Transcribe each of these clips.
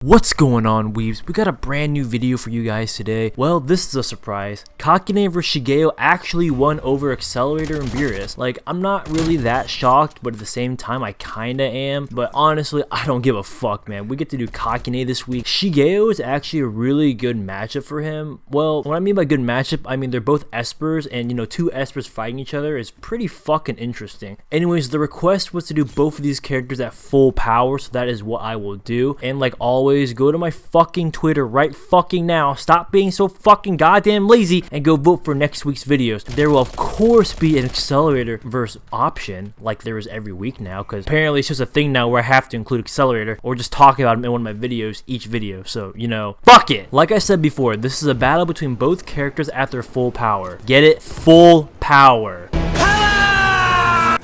What's going on, weebs? We got a brand new video for you guys today. Well, this is a surprise. Kakine vs Shigeo actually won over Accelerator and Beerus. Like, I'm not really that shocked, but at the same time, I kinda am. But honestly, I don't give a fuck, man. We get to do Kakine this week. Shigeo is actually a really good matchup for him. Well, what I mean by good matchup, I mean they're both espers, and you know, two espers fighting each other is pretty fucking interesting. Anyways, the request was to do both of these characters at full power, so that is what I will do. And like always, go to my fucking Twitter right fucking now. Stop being so fucking goddamn lazy and go vote for next week's videos. There will of course be an Accelerator versus option like there is every week now, because apparently it's just a thing now where I have to include Accelerator or just talk about him in one of my videos each video. So, you know, fuck it. Like I said before, this is a battle between both characters at their full power. Get it? Full power.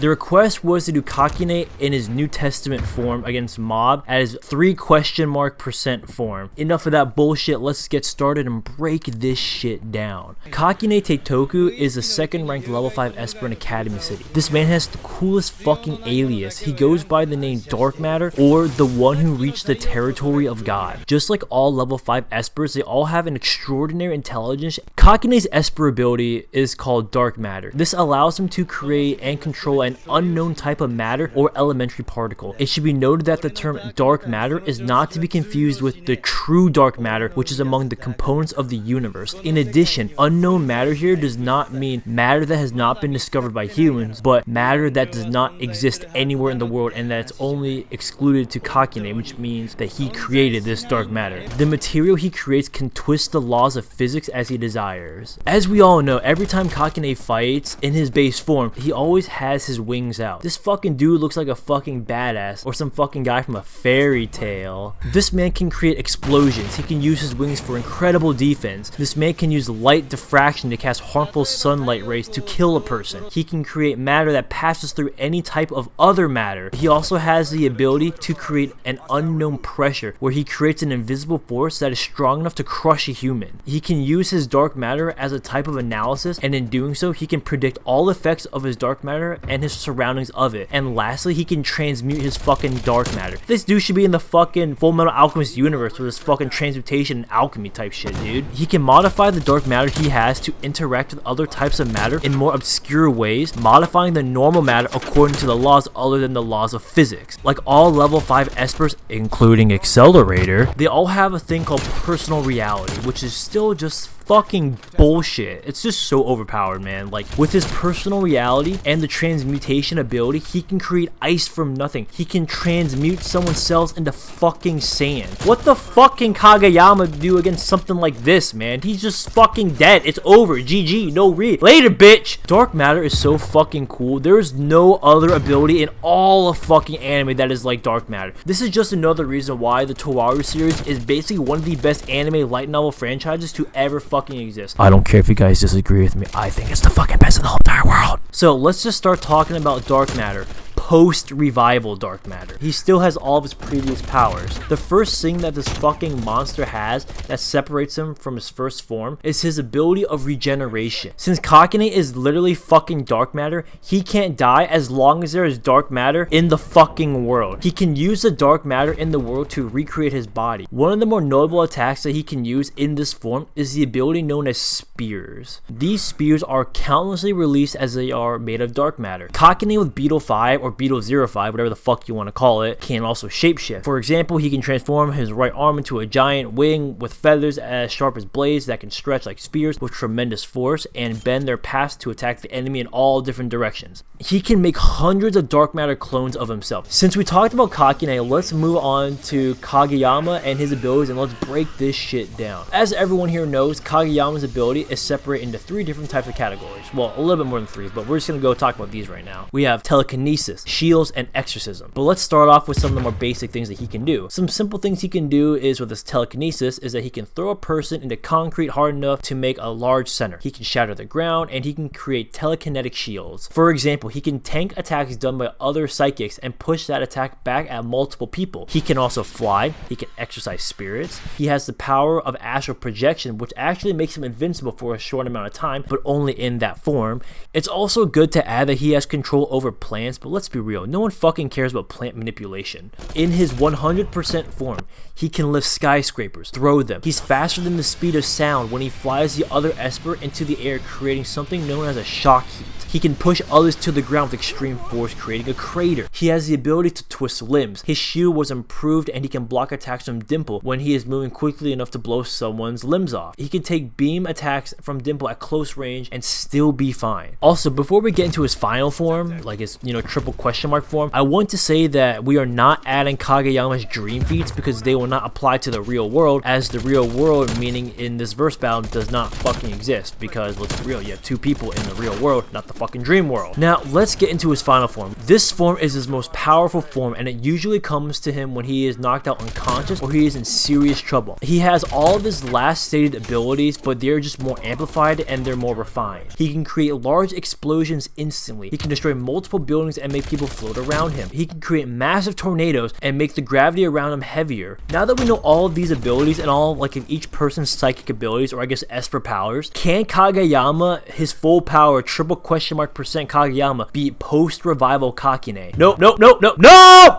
The request was to do Kakine in his New Testament form against Mob at his 3% form. Enough of that bullshit, let's get started and break this shit down. Kakine Teitoku is a second ranked level 5 Esper in Academy City. This man has the coolest fucking alias. He goes by the name Dark Matter, or the one who reached the territory of God. Just like all level 5 Espers, they all have an extraordinary intelligence. Kakine's Esper ability is called Dark Matter. This allows him to create and control an unknown type of matter or elementary particle. It should be noted that the term dark matter is not to be confused with the true dark matter, which is among the components of the universe. In addition, unknown matter here does not mean matter that has not been discovered by humans, but matter that does not exist anywhere in the world and that it's only excluded to Kakine, which means that he created this dark matter. The material he creates can twist the laws of physics as he desires. As we all know, every time Kakine fights in his base form, he always has his wings out. This fucking dude looks like a fucking badass or some fucking guy from a fairy tale. This man can create explosions. He can use his wings for incredible defense. This man can use light diffraction to cast harmful sunlight rays to kill a person. He can create matter that passes through any type of other matter. He also has the ability to create an unknown pressure where he creates an invisible force that is strong enough to crush a human. He can use his dark matter as a type of analysis, and in doing so he can predict all effects of his dark matter and his surroundings of it. And lastly, he can transmute his fucking dark matter. This dude should be in the fucking Full Metal Alchemist universe with his fucking transmutation and alchemy type shit, dude. He can modify the dark matter he has to interact with other types of matter in more obscure ways, modifying the normal matter according to the laws other than the laws of physics. Like all level 5 espers, including Accelerator, they all have a thing called personal reality, which is still just fucking bullshit. It's just so overpowered, man. Like, with his personal reality and the transmutation ability, he can create ice from nothing. He can transmute someone's cells into fucking sand. What the fuck can Kageyama do against something like this, man? He's just fucking dead. It's over. GG. No read. Later, bitch. Dark matter is so fucking cool. There is no other ability in all of fucking anime that is like dark matter. This is just another reason why the To Aru series is basically one of the best anime light novel franchises to ever fucking exist. I don't care if you guys disagree with me. I think it's the fucking best in the whole entire world. So let's just start talking about dark matter. Post-revival dark matter. He still has all of his previous powers. The first thing that this fucking monster has that separates him from his first form is his ability of regeneration. Since Kakine is literally fucking dark matter, he can't die as long as there is dark matter in the fucking world. He can use the dark matter in the world to recreate his body. One of the more notable attacks that he can use in this form is the ability known as spears. These spears are countlessly released as they are made of dark matter. Kakine with Beetle 5 or Beetle 05, whatever the fuck you want to call it, can also shapeshift. For example, he can transform his right arm into a giant wing with feathers as sharp as blades that can stretch like spears with tremendous force and bend their paths to attack the enemy in all different directions. He can make hundreds of dark matter clones of himself. Since we talked about Kakine, let's move on to Kageyama and his abilities, and let's break this shit down. As everyone here knows, Kageyama's ability is separated into 3 different types of categories. Well, a little bit more than 3, but we're just gonna go talk about these right now. We have telekinesis, shields, and exorcism. But let's start off with some of the more basic things that he can do. Some simple things he can do is with his telekinesis is that he can throw a person into concrete hard enough to make a large center. He can shatter the ground, and he can create telekinetic shields. For example, he can tank attacks done by other psychics and push that attack back at multiple people. He can also fly. He can exorcise spirits. He has the power of astral projection, which actually makes him invincible for a short amount of time, but only in that form. It's also good to add that he has control over plants, but let's be real, no one fucking cares about plant manipulation. In his 100% form, he can lift skyscrapers, throw them. He's faster than the speed of sound when he flies the other esper into the air, creating something known as a shock heat. He can push others to the ground with extreme force, creating a crater. He has the ability to twist limbs. His shield was improved and he can block attacks from Dimple when he is moving quickly enough to blow someone's limbs off. He can take beam attacks from Dimple at close range and still be fine. Also, before we get into his final form, like his, triple question mark form, I want to say that we are not adding Kageyama's dream feats because they will not apply to the real world, as the real world, meaning in this verse battle, does not fucking exist, because let's be real, you have two people in the real world, not the fucking dream world. Now, let's get into his final form. This form is his most powerful form, and it usually comes to him when he is knocked out unconscious or he is in serious trouble. He has all of his last stated abilities, but they're just more amplified and they're more refined. He can create large explosions instantly. He can destroy multiple buildings and make people float around him. He can create massive tornadoes and make the gravity around him heavier. Now that we know all of these abilities and all of each person's psychic abilities, or I guess esper powers, can Kageyama, his full power, triple question mark percent Kageyama, beat post-revival Kakine? Nope.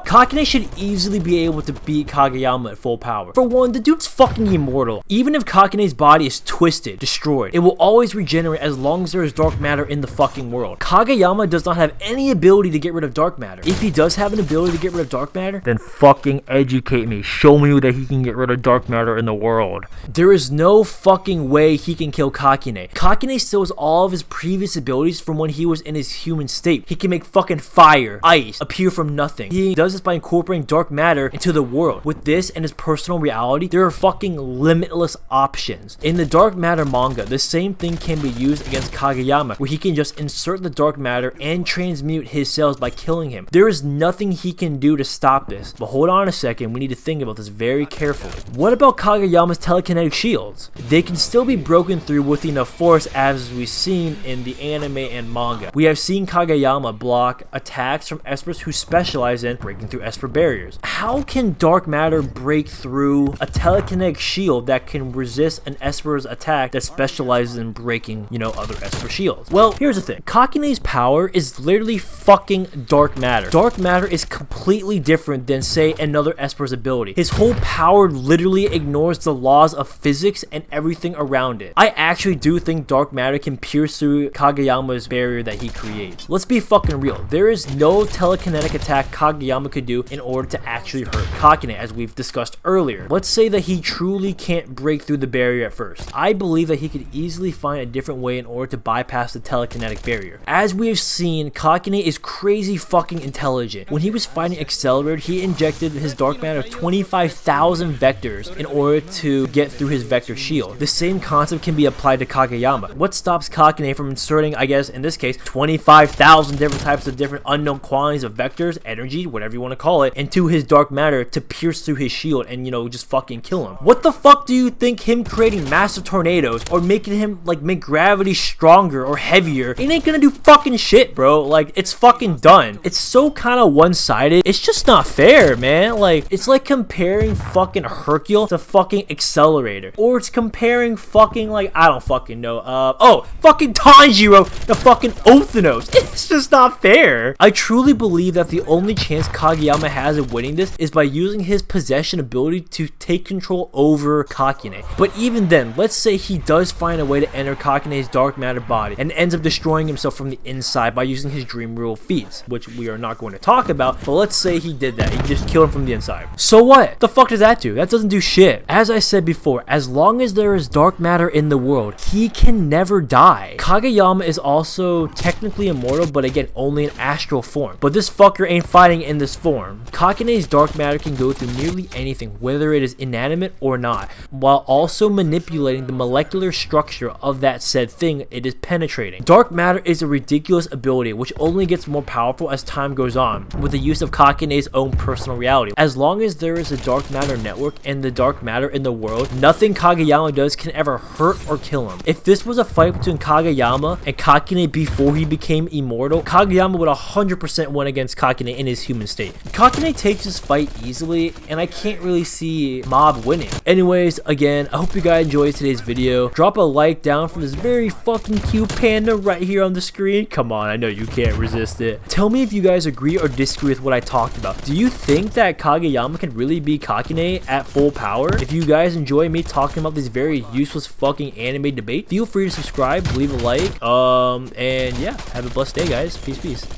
Kakine should easily be able to beat Kageyama at full power. For one, the dude's fucking immortal. Even if Kakine's body is twisted, destroyed, it will always regenerate as long as there is dark matter in the fucking world. Kageyama does not have any ability to get rid of dark matter. If he does have an ability to get rid of dark matter, then fucking educate me. Show me that he can get rid of dark matter in the world. There is no fucking way he can kill Kakine. Kakine still has all of his previous abilities from when he was in his human state. He can make fucking fire, ice, appear from nothing. He does this by incorporating dark matter into the world. With this and his personal reality, there are fucking limitless options. In the dark matter manga, the same thing can be used against Kageyama, where he can just insert the dark matter and transmute his cells by killing him. There is nothing he can do to stop this. But hold on a second, we need to think about this very carefully. What about Kageyama's telekinetic shields? They can still be broken through with enough force, as we've seen in the anime and manga. We have seen Kageyama block attacks from espers who specialize in breaking through esper barriers. How can dark matter break through a telekinetic shield that can resist an esper's attack that specializes in breaking, other esper shields? Well, here's the thing. Kakine's power is literally fucking dark matter. Dark matter is completely different than, say, another esper's ability. His whole power literally ignores the laws of physics and everything around it. I actually do think dark matter can pierce through Kageyama's barrier that he creates. Let's be fucking real. There is no telekinetic attack Kageyama could do in order to actually hurt Kakine, as we've discussed earlier. Let's say that he truly can't break through the barrier at first. I believe that he could easily find a different way in order to bypass the telekinetic barrier. As we have seen, Kakine is crazy fucking intelligent. When he was fighting Accelerator, he injected his dark matter 25,000 vectors in order to get through his vector shield. The same concept can be applied to Kageyama. What stops Kakine from inserting, I guess in this case, 25,000 different types of different unknown quantities of vectors, energy, whatever you want to call it, into his dark matter to pierce through his shield and, just fucking kill him? What the fuck do you think him creating massive tornadoes or making him, make gravity stronger or heavier? It ain't gonna do fucking shit, bro. It's fucking done. It's so kind of one-sided. It's just not fair, man. It's like comparing fucking Hercule to fucking Accelerator. Or it's comparing fucking, I don't fucking know, fucking Tanjiro to fucking Othinus. It's just not fair. I truly believe that the only chance Kageyama has of winning this is by using his possession ability to take control over Kakine. But even then, let's say he does find a way to enter Kakine's dark matter body and ends up destroying himself from the inside by using his dream rule feats, which we are not going to talk about, but let's say he did that. He just killed him from the inside. So what? The fuck does that do? That doesn't do shit. As I said before, as long as there is dark matter in the world, he can never die. Kageyama is also technically immortal, but again, only in astral form. But this fucker ain't fighting in this form. Kakine's dark matter can go through nearly anything, whether it is inanimate or not, while also manipulating the molecular structure of that said thing it is penetrating. Dark matter is a ridiculous ability which only gets more powerful as time goes on, with the use of Kakine's own personal reality. As long as there is a dark matter network and the dark matter in the world, nothing Kageyama does can ever hurt or kill him. If this was a fight between Kageyama and Kakine before he became immortal, Kageyama would 100% win against Kakine in his human state. Kakine takes this fight easily, and I can't really see Mob winning. Anyways, again, I hope you guys enjoyed today's video. Drop a like down for this very fucking cute panda right here on the screen. Come on, I know you can't resist it. Tell me if you guys agree or disagree with what I talked about. Do you think that Kageyama can really beat Kakine at full power? If you guys enjoy me talking about this very useless fucking anime debate, feel free to subscribe, leave a like, and yeah, have a blessed day, guys. Peace.